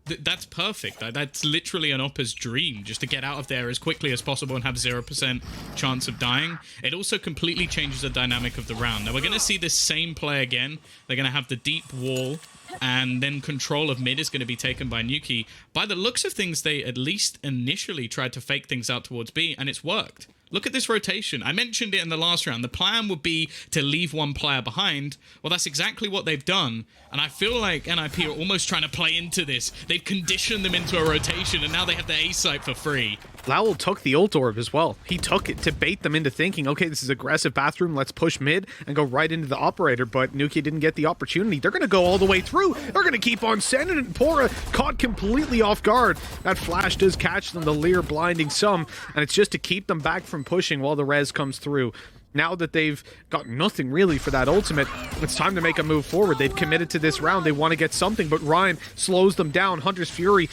that's perfect. That's literally an Oppa's dream, just to get out of there as quickly as possible and have 0% chance of dying. It also completely changes the dynamic of the round. Now, we're going to see this same play again. They're going to have the deep wall, and then control of mid is going to be taken by Nuki. By the looks of things, they at least initially tried to fake things out towards B, and it's worked. Look at this rotation. I mentioned it in the last round. The plan would be to leave one player behind. Well, that's exactly what they've done. And I feel like NIP are almost trying to play into this. They've conditioned them into a rotation, and now they have the A site for free. Lowell took the ult orb as well. He took it to bait them into thinking, okay, this is aggressive bathroom, let's push mid and go right into the operator, but Nuki didn't get the opportunity. They're going to go all the way through. They're going to keep on sending it, and Pora caught completely off guard. That flash does catch them, the Leer blinding some, and it's just to keep them back from pushing while the res comes through. Now that they've got nothing really for that ultimate, it's time to make a move forward. They've committed to this round. They want to get something, but Ryan slows them down. Hunter's Fury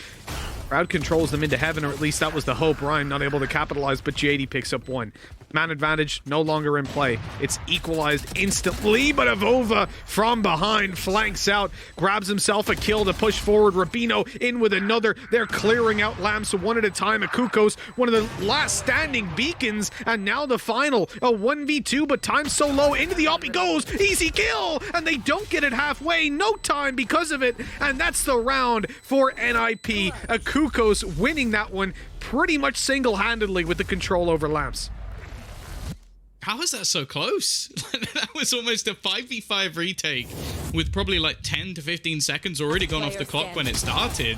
crowd controls them into heaven, or at least that was the hope. Ryan not able to capitalize, but JD picks up one. Man advantage no longer in play. It's equalized instantly, but Avova from behind flanks out, grabs himself a kill to push forward. Rabino in with another. They're clearing out lamps one at a time. Akukos, one of the last standing beacons, and now the final. A 1v2, but time so low. Into the op he goes. Easy kill, and they don't get it halfway. No time because of it, and that's the round for NIP. Akukos winning that one pretty much single-handedly with the control over lamps. How is that so close? That was almost a 5v5 retake with probably like 10 to 15 seconds already gone off the clock when it started.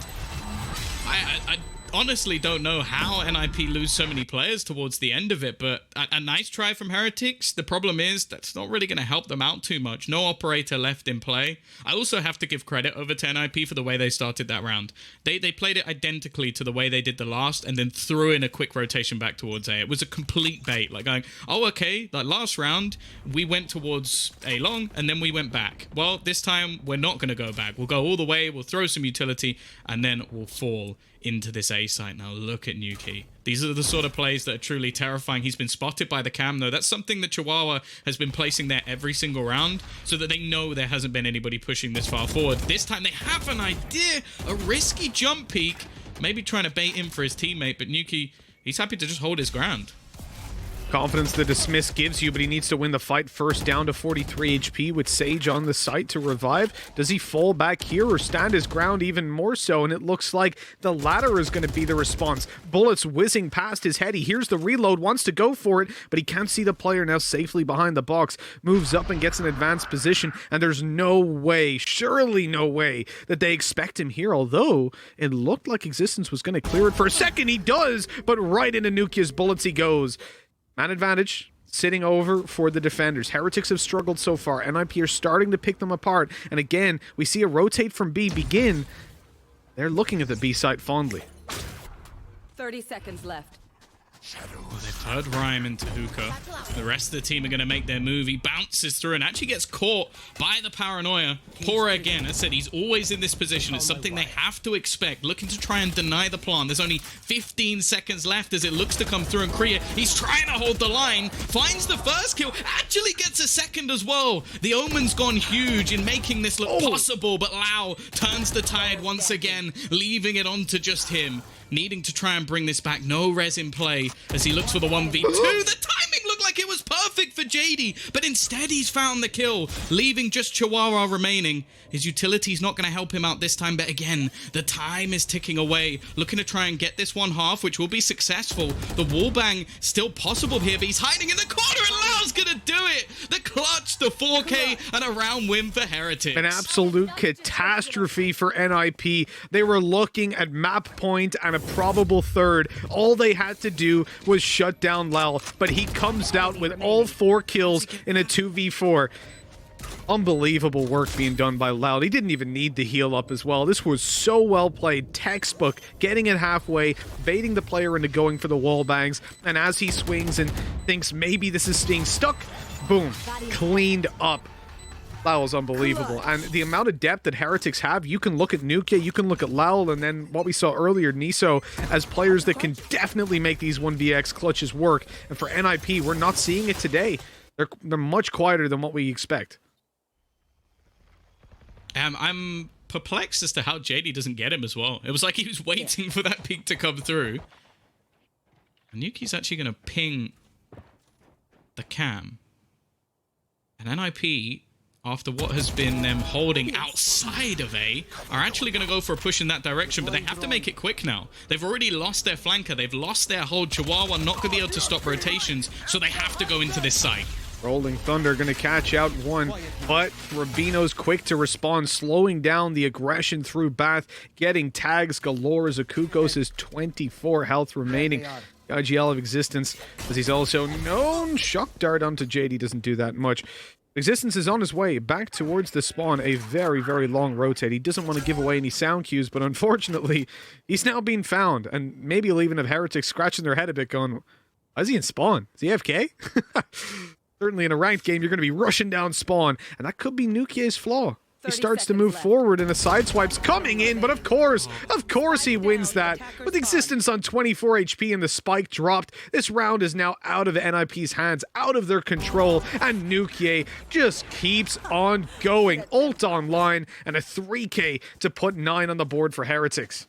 I honestly don't know how NIP lose so many players towards the end of it, but a nice try from Heretics. The problem is that's not really going to help them out too much. No operator left in play. I also have to give credit over to NIP for the way they started that round. They played it identically to the way they did the last, and then threw in a quick rotation back towards A. It was a complete bait, like going, oh, okay, like last round, we went towards A long, and then we went back. Well, this time, we're not going to go back. We'll go all the way, we'll throw some utility, and then we'll fall into this A site. Now look at Nuki. These are the sort of plays that are truly terrifying. He's been spotted by the cam, though. That's something that Chihuahua has been placing there every single round, so that they know there hasn't been anybody pushing this far forward. This time they have an idea, a risky jump peek, maybe trying to bait him for his teammate, but Nuki, he's happy to just hold his ground. Confidence the dismiss gives you, but he needs to win the fight first, down to 43 HP with Sage on the site to revive. Does he fall back here or stand his ground even more so? And it looks like the latter is going to be the response. Bullets whizzing past his head. He hears the reload, wants to go for it, but he can't see the player now safely behind the box. Moves up and gets an advanced position, and there's no way, surely no way, that they expect him here, although it looked like Existence was going to clear it for a second. He does, but right into Nukia's bullets he goes. Man advantage sitting over for the defenders. Heretics have struggled so far. NIP are starting to pick them apart. And again, we see a rotate from B begin. They're looking at the B site fondly. 30 seconds left. Well, they've heard Rhyme into Hookah. The rest of the team are going to make their move. He bounces through and actually gets caught by the paranoia. Pora again, as I said, he's always in this position. It's something they have to expect. Looking to try and deny the plant. There's only 15 seconds left as it looks to come through, and Kriya, he's trying to hold the line. Finds the first kill. Actually gets a second as well. The Omen's gone huge in making this look possible, but Lau turns the tide once again, leaving it on to just him. Needing to try and bring this back. No res in play as he looks for the 1v2. The timing looked like it was perfect for JD, but instead he's found the kill, leaving just Chihuahua remaining. His utility's not going to help him out this time, but again, the time is ticking away. Looking to try and get this one half, which will be successful. The wallbang still possible here, but he's hiding in the corner, and Lau's going to do it. The clutch, the 4K, and a round win for Heretics. An absolute catastrophe for NIP. They were looking at map point and a probable third. All they had to do was shut down Lal, but he comes out with all 4 kills in a 2v4. Unbelievable work being done by Loud. He didn't even need to heal up as well. This was so well played. Textbook, getting it halfway, baiting the player into going for the wall bangs, and as he swings and thinks maybe this is staying stuck, boom, cleaned up. That was unbelievable. And the amount of depth that Heretics have, you can look at Nuke, you can look at Lowell, and then what we saw earlier, Niso, as players that can definitely make these 1vx clutches work. And for NIP, we're not seeing it today. They're much quieter than what we expect. I'm perplexed as to how JD doesn't get him as well. It was like he was waiting for that peek to come through. And Nuki's actually going to ping the cam. And NIP, after what has been them holding outside of A, are actually going to go for a push in that direction, but they have to make it quick now. They've already lost their flanker. They've lost their hold. Chihuahua not going to be able to stop rotations, so they have to go into this site. Rolling Thunder going to catch out one, but Rabino's quick to respond, slowing down the aggression through Bath, getting tags galore as Akukos is 24 health remaining. IGL of Existence, as he's also known. Shock Dart onto JD doesn't do that much. Existence is on his way back towards the spawn, a very, very long rotate. He doesn't want to give away any sound cues, but unfortunately, he's now being found, and maybe you'll even have Heretics scratching their head a bit going, why is he in spawn? Is he AFK? Certainly in a ranked game, you're going to be rushing down spawn, and that could be Nukie's flaw. He starts to move forward and a sideswipe's coming in, but of course he wins that. With Existence on 24 HP and the spike dropped, this round is now out of NIP's hands, out of their control, and Nukie just keeps on going. Ult online and a 3k to put 9 on the board for Heretics.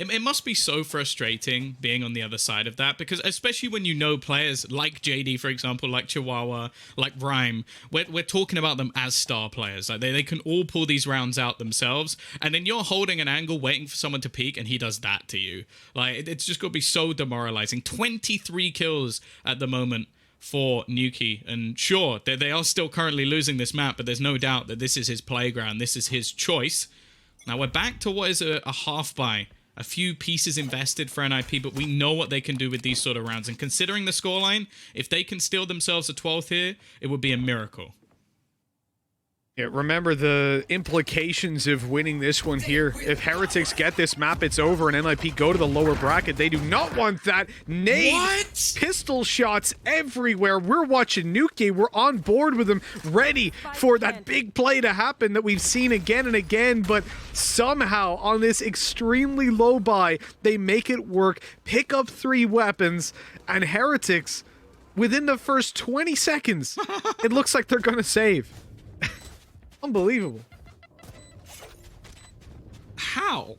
It must be so frustrating being on the other side of that, because especially when you know players like JD, for example, like Chihuahua, like Rhyme, we're talking about them as star players. Like they can all pull these rounds out themselves, and then you're holding an angle waiting for someone to peek, and he does that to you. Like, it's just going to be so demoralizing. 23 kills at the moment for Nuki, and sure, they are still currently losing this map, but there's no doubt that this is his playground, this is his choice. Now we're back to what is a half buy. A few pieces invested for NIP, but we know what they can do with these sort of rounds. And considering the scoreline, if they can steal themselves a 12th here, it would be a miracle. Yeah, remember the implications of winning this one here. If Heretics get this map, it's over, and NIP go to the lower bracket. They do not want that. Nade, what? Pistol shots everywhere. We're watching Nuke. We're on board with him, ready for that big play to happen that we've seen again and again, but somehow on this extremely low buy, they make it work, pick up 3 weapons, and Heretics, within the first 20 seconds, it looks like they're gonna save. Unbelievable. How?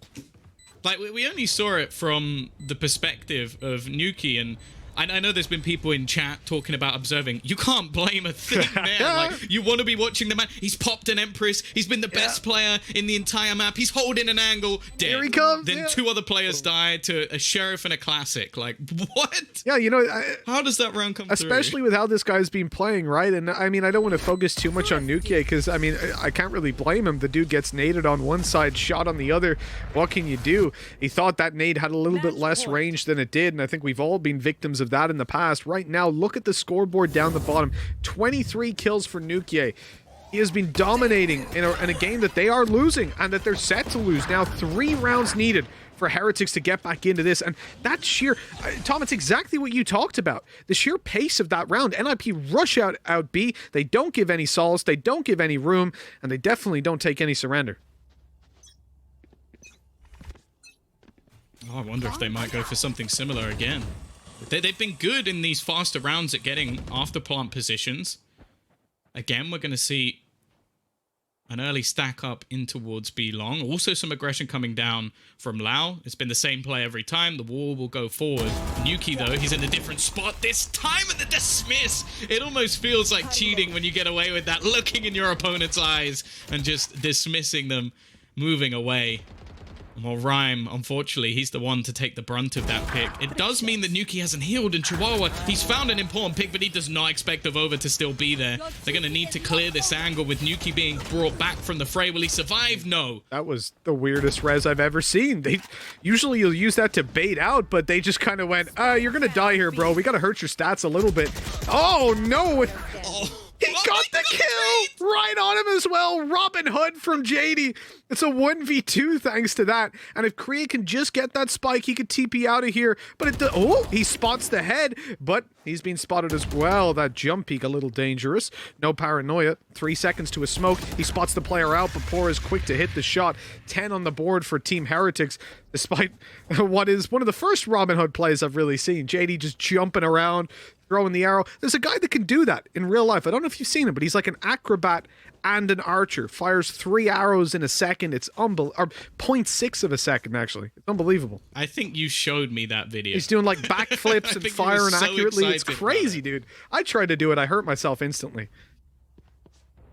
Like, we only saw it from the perspective of Nuki, and I know there's been people in chat talking about observing. You can't blame a thing there. Like, you want to be watching the man. He's popped an Empress. He's been the best player in the entire map. He's holding an angle. Dead. Here he comes. Then 2 other players died to a Sheriff and a Classic. Like, what? Yeah, you know, how does that round come through? Especially with how this guy's been playing, right? And I mean, I don't want to focus too much on Nuke, because I mean, I can't really blame him. The dude gets naded on one side, shot on the other. What can you do? He thought that nade had a little bit less range than it did, and I think we've all been victims of that in the past. Right now, look at the scoreboard down the bottom. 23 kills for Nuke. He has been dominating in a game that they are losing and that they're set to lose. Now 3 rounds needed for Heretics to get back into this, and that sheer Tom, it's exactly what you talked about. The sheer pace of that round. NIP rush out B. They don't give any solace, they don't give any room, and they definitely don't take any surrender. Oh, I wonder if they might go for something similar again. They've been good in these faster rounds at getting after plant positions. Again, we're going to see an early stack up in towards B long. Also some aggression coming down from Lao. It's been the same play every time. The wall will go forward. Nuki, though, he's in a different spot this time, and the dismiss. It almost feels like cheating when you get away with that, looking in your opponent's eyes and just dismissing them, moving away. Well, Rhyme, unfortunately, he's the one to take the brunt of that pick. It does mean that Nuki hasn't healed, and Chihuahua, he's found an important pick, but he does not expect Avova to still be there. They're going to need to clear this angle with Nuki being brought back from the fray. Will he survive? No. That was the weirdest res I've ever seen. Usually you'll use that to bait out, but they just kind of went, you're going to die here, bro. We got to hurt your stats a little bit. Oh, no. Oh. He got the kill right on him as well. Robin Hood from JD. It's a 1v2 thanks to that. And if Korea can just get that spike, he could TP out of here. But he spots the head, but he's been spotted as well. That jump peek a little dangerous. No paranoia. 3 seconds to a smoke. He spots the player out, but Pora is quick to hit the shot. 10 on the board for Team Heretics, despite what is one of the first Robin Hood plays I've really seen. JD just jumping around, throwing the arrow. There's a guy that can do that in real life. I don't know if you've seen him, but he's like an acrobat and an archer. Fires 3 arrows in a second. It's unbelievable. Or 0.6 of a second, actually. It's unbelievable. I think you showed me that video. He's doing like backflips and firing accurately. It's crazy, dude. I tried to do it. I hurt myself instantly.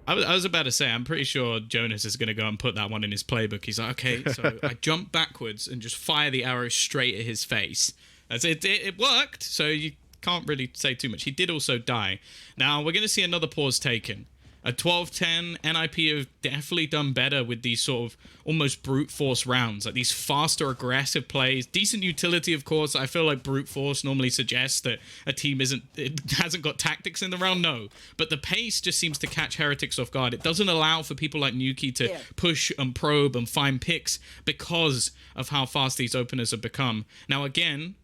I was about to say, I'm pretty sure Jonas is going to go and put that one in his playbook. He's like, okay, so I jump backwards and just fire the arrow straight at his face. It worked, so you can't really say too much. He did also die. Now, we're going to see another pause taken. At 12-10, NIP have definitely done better with these sort of almost brute force rounds, like these faster, aggressive plays. Decent utility, of course. I feel like brute force normally suggests that a team hasn't got tactics in the round. No, but the pace just seems to catch Heretics off guard. It doesn't allow for people like Nuki to push and probe and find picks because of how fast these openers have become. Now, again,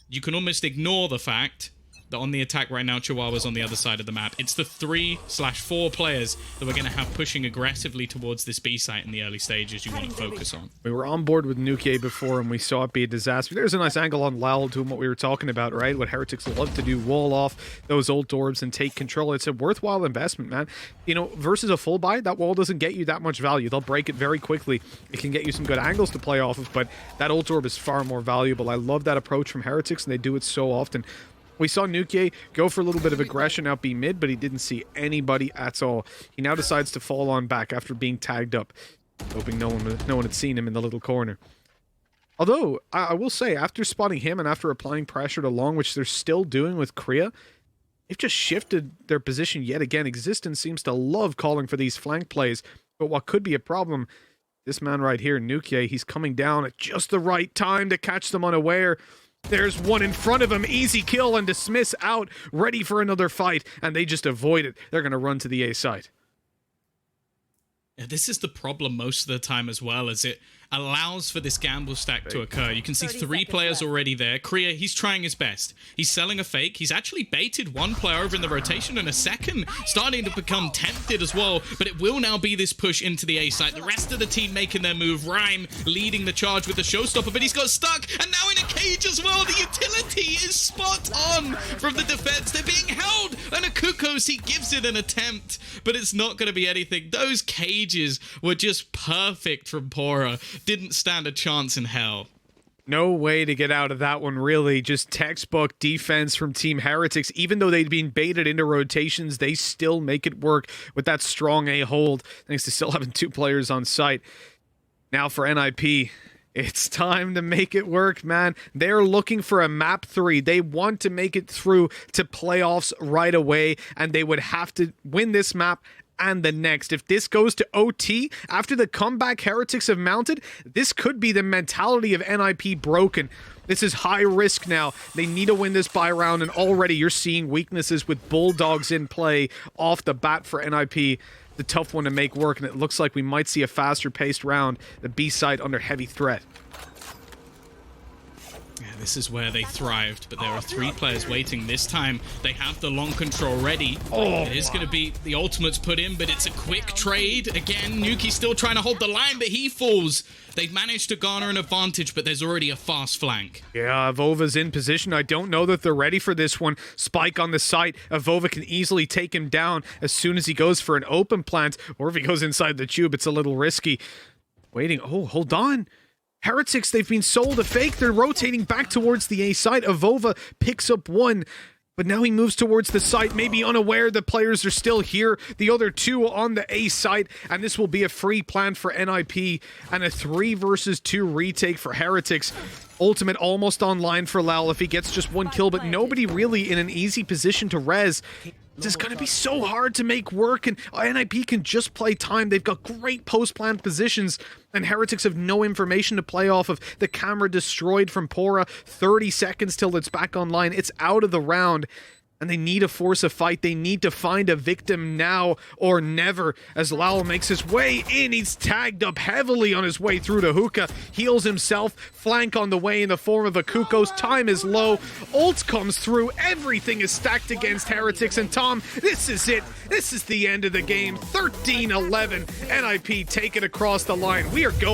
you can almost ignore the fact that on the attack right now, Chihuahua's on the other side of the map. It's the 3/4 players that we're going to have pushing aggressively towards this B site in the early stages you want to focus on. We were on board with Nuke before and we saw it be a disaster. There's a nice angle on Lal doing what we were talking about, right? What Heretics love to do, wall off those old orbs and take control. It's a worthwhile investment, man. You know, versus a full buy, that wall doesn't get you that much value. They'll break it very quickly. It can get you some good angles to play off of, but that ult orb is far more valuable. I love that approach from Heretics and they do it so often. We saw Nuke go for a little bit of aggression out B mid, but he didn't see anybody at all. He now decides to fall on back after being tagged up, hoping no one had seen him in the little corner. Although, I will say, after spotting him and after applying pressure to Long, which they're still doing with Korea, they've just shifted their position yet again. Existence seems to love calling for these flank plays, but what could be a problem, this man right here, Nuke, he's coming down at just the right time to catch them unaware. There's one in front of him, easy kill and dismiss out, ready for another fight, and they just avoid it. They're going to run to the A site. Yeah, this is the problem most of the time as well, as it allows for this gamble stack to occur. You can see 3 players already there. Korea, he's trying his best. He's selling a fake. He's actually baited one player over in the rotation and a second starting to become tempted as well. But it will now be this push into the A site. The rest of the team making their move. Rhyme leading the charge with the showstopper, but he's got stuck and now in a cage as well. The utility is spot on from the defense. They're being held and a Kukos, he gives it an attempt, but it's not going to be anything. Those cages were just perfect from Pora. Didn't stand a chance in hell. No way to get out of that one, really. Just textbook defense from Team Heretics. Even though they'd been baited into rotations, they still make it work with that strong A hold, thanks to still having 2 players on site. Now for NIP, it's time to make it work, man. They're looking for a map 3. They want to make it through to playoffs right away, and they would have to win this map and the next. If this goes to OT after the comeback Heretics have mounted, this could be the mentality of NIP broken. This is high risk now. They need to win this buy round, and already you're seeing weaknesses with Bulldogs in play off the bat for NIP. The tough one to make work, and it looks like we might see a faster paced round. The B side under heavy threat. Yeah, this is where they thrived, but there are 3 players waiting. This time, they have the long control ready. It is going to be the ultimates put in, but it's a quick trade. Again, Nuki's still trying to hold the line, but he falls. They've managed to garner an advantage, but there's already a fast flank. Yeah, Avova's in position. I don't know that they're ready for this one. Spike on the site. Avova can easily take him down as soon as he goes for an open plant, or if he goes inside the tube, it's a little risky. Waiting. Oh, hold on. Heretics, they've been sold a fake. They're rotating back towards the A site. Avova picks up one, but now he moves towards the site, maybe unaware the players are still here. The other 2 on the A site, and this will be a free plant for NIP and a 3 versus 2 retake for Heretics. Ultimate almost online for Lal if he gets just 1 kill, but nobody really in an easy position to res. This is going to be so hard to make work, and NIP can just play time. They've got great post-plant positions, and Heretics have no information to play off of. The camera destroyed from Pora. 30 seconds till it's back online. It's out of the round. And they need to force a fight. They need to find a victim now or never. As Lowell makes his way in, he's tagged up heavily on his way through to Hookah. Heals himself. Flank on the way in the form of a Kukos. Time is low. Ult comes through. Everything is stacked against Heretics. And Tom, this is it. This is the end of the game. 13-11. NIP take it across the line. We are going.